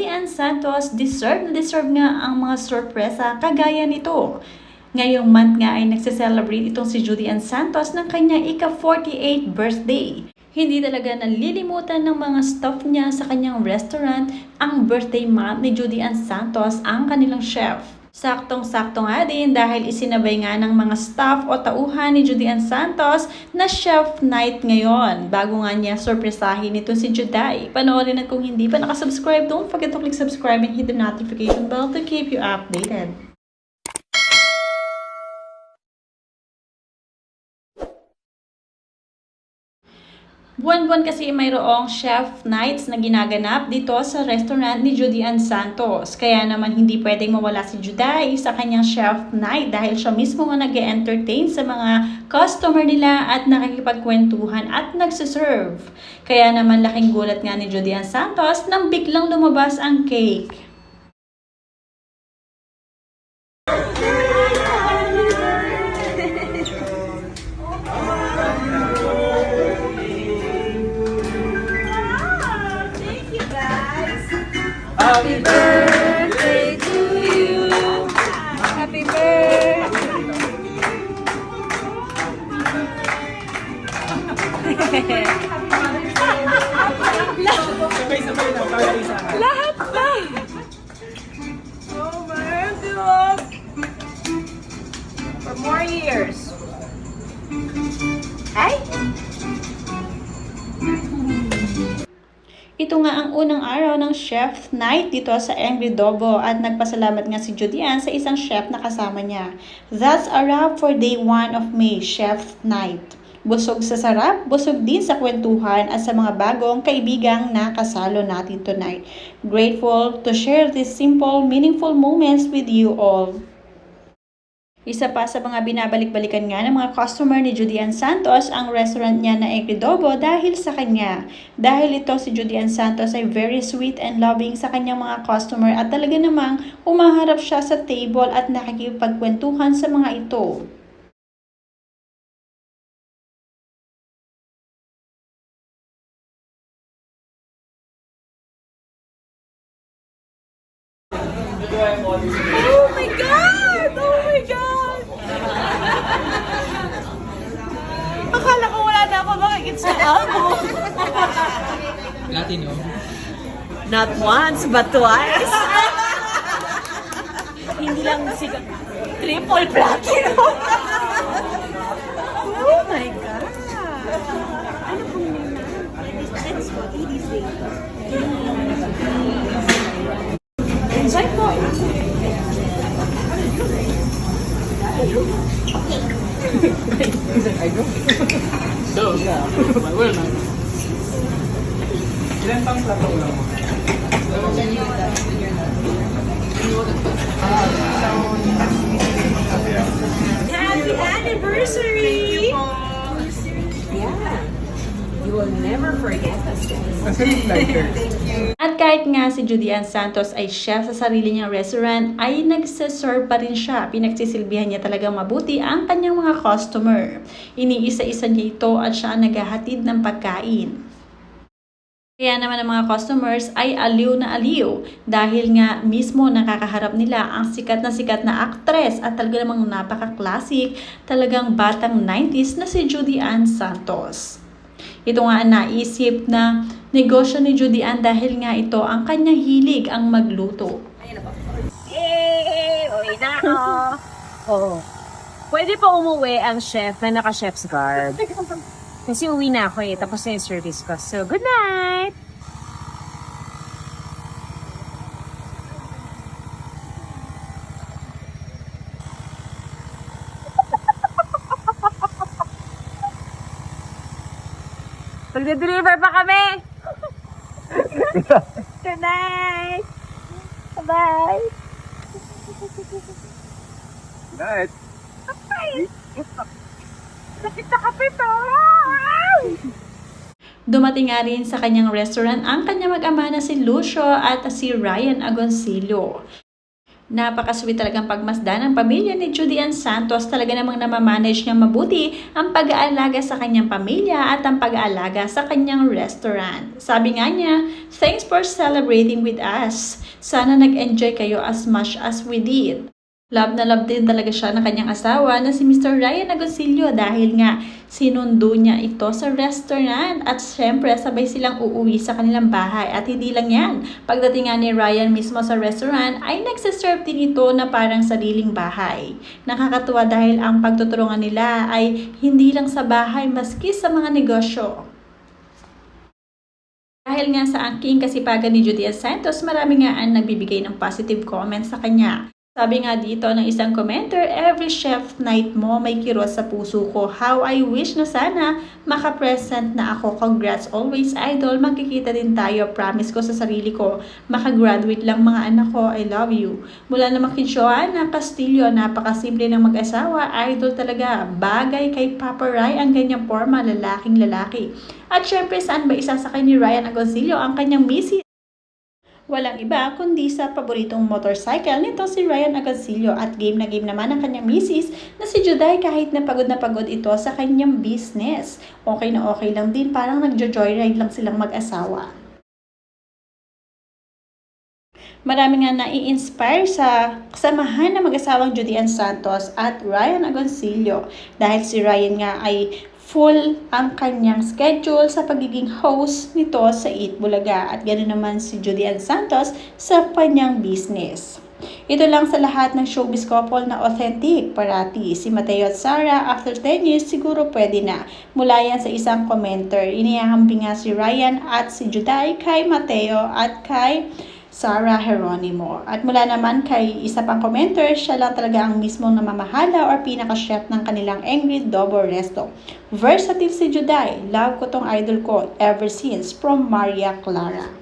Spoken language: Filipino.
Judy Ann Santos, deserve nga ang mga sorpresa kagaya nito. Ngayong month nga ay nagse-celebrate itong si Judy Ann Santos ng kanyang ika-48th birthday. Hindi talaga nalilimutan ng mga staff niya sa kanyang restaurant ang birthday month ni Judy Ann Santos, ang kanilang chef. Saktong-sakto nga din dahil isinabay nga ng mga staff o tauhan ni Judy Ann Santos na chef night ngayon. Bago nga niya sorpresahin ito si Juday. Panoorin at kung hindi pa nakasubscribe, don't forget to click subscribe and hit the notification bell to keep you updated. Buwan-buwan kasi mayroong chef nights na ginaganap dito sa restaurant ni Judy Ann Santos. Kaya naman hindi pwedeng mawala si Juday sa kanyang chef night dahil siya mismo nga nag-entertain sa mga customer nila at nakikipagkwentuhan at nagsiserve. Kaya naman laking gulat nga ni Judy Ann Santos nang biglang lumabas ang cake. Happy birthday to you. Happy birthday. Lahat na. Oh my God. For more years. Ay? Ito nga ang unang araw ng chef night dito sa Angry Dobo at nagpasalamat nga si Judy Ann sa isang chef na kasama niya. That's a wrap for day 1 of May, chef night. Busog sa sarap, busog din sa kwentuhan at sa mga bagong kaibigang nakasalo natin tonight. Grateful to share these simple, meaningful moments with you all. Isa pa sa mga binabalik-balikan nga ng mga customer ni Judy Ann Santos ang restaurant niya na Equidobo dahil sa kanya. Dahil ito si Judy Ann Santos ay very sweet and loving sa kanyang mga customer at talaga namang umaharap siya sa table at nakikipagkwentuhan sa mga ito. Oh my God! Oh my God! Akala ko wala na ako makikita sa album. Latino. Not once, but twice. Hindi lang sikat. Triple platinum. Oh my God. Ano pong name na? Let's go, Edie's Day. Enjoy po. So, wala na. Ilan pang plato lang mo? Happy anniversary! Yeah. You will never forget us. At kahit nga si Judy Ann Santos ay chef sa sarili niyang restaurant, ay nagsaserve pa rin siya. Pinagsisilbihan niya talaga mabuti ang kanyang mga customer. Iniisa-isa niya ito at siya ang naghahatid ng pagkain. Kaya naman ang mga customers ay aliw na aliw dahil nga mismo nakakaharap nila ang sikat na aktres at talaga namang napaka-classic, talagang batang 90s na si Judy Ann Santos. Ito nga ang naisip na negosyo ni Judy Ann dahil nga ito ang kanyang hilig ang magluto. Uwi na ako. Oh. Pwede pa umuwi ang chef na naka-chef's garb. Kasi uwi na ako tapos na yung service ko. So, good night! Pagde-deliver pa kami! Good night! Bye! Night. Bye! Sakit na kape to! Dumating nga rin sa kanyang restaurant ang kanyang mag-ama na si Lucio at si Ryan Agoncillo. Napakasweet talagang pagmasdan ng pamilya ni Judy Ann Santos. Talaga namang namamanage niya mabuti ang pag-aalaga sa kanyang pamilya at ang pag-aalaga sa kanyang restaurant. Sabi nga niya, "Thanks for celebrating with us. Sana nag-enjoy kayo as much as we did." Love na love din talaga siya ng kanyang asawa na si Mr. Ryan Agoncillo dahil nga sinundo niya ito sa restaurant at syempre sabay silang uuwi sa kanilang bahay. At hindi lang yan, pagdating nga ni Ryan mismo sa restaurant ay nagsiserve din ito na parang sariling bahay. Nakakatuwa dahil ang pagtutulungan nila ay hindi lang sa bahay maski sa mga negosyo. Dahil nga sa angking kasipagan ni Judy Ann Santos, marami nga ang nagbibigay ng positive comments sa kanya. Sabi nga dito ng isang commenter, "Every chef night mo may kiros sa puso ko. How I wish na sana makapresent na ako. Congrats always, idol. Magkikita din tayo. Promise ko sa sarili ko. Makagraduate lang mga anak ko. I love you." Mula naman kay Joanna Castillo, napakasimple ng mag-asawa. Idol talaga. Bagay kay Papa Ray ang ganyang forma, lalaking lalaki. At syempre, saan ba isasakay ni Ryan Agoncillo ang kanyang misis? Walang iba kundi sa paboritong motorcycle nito si Ryan Agoncillo at game na game naman ang kanyang misis na si Juday kahit na pagod ito sa kanyang business. Okay na okay lang din, parang nagjo-joyride lang silang mag-asawa. Marami nga nai-inspire sa kasamahan ng mag-asawang Judy Ann Santos at Ryan Agoncillo dahil si Ryan nga ay full ang kanyang schedule sa pagiging host nito sa Eat Bulaga at ganoon naman si Judy Ann Santos sa kanyang business. Ito lang sa lahat ng showbiz couple na authentic parati. Si Mateo at Sarah, after 10 years, siguro pwede na. Mula yan sa isang commenter. Inihahambing nga si Ryan at si Juday kay Mateo at kay Sarah Geronimo. At mula naman kay isa pang commenter, siya lang talaga ang mismong namamahala or pinaka-chef ng kanilang Angry Double Resto. Versatile si Juday. Love ko tong idol ko ever since, from Maria Clara.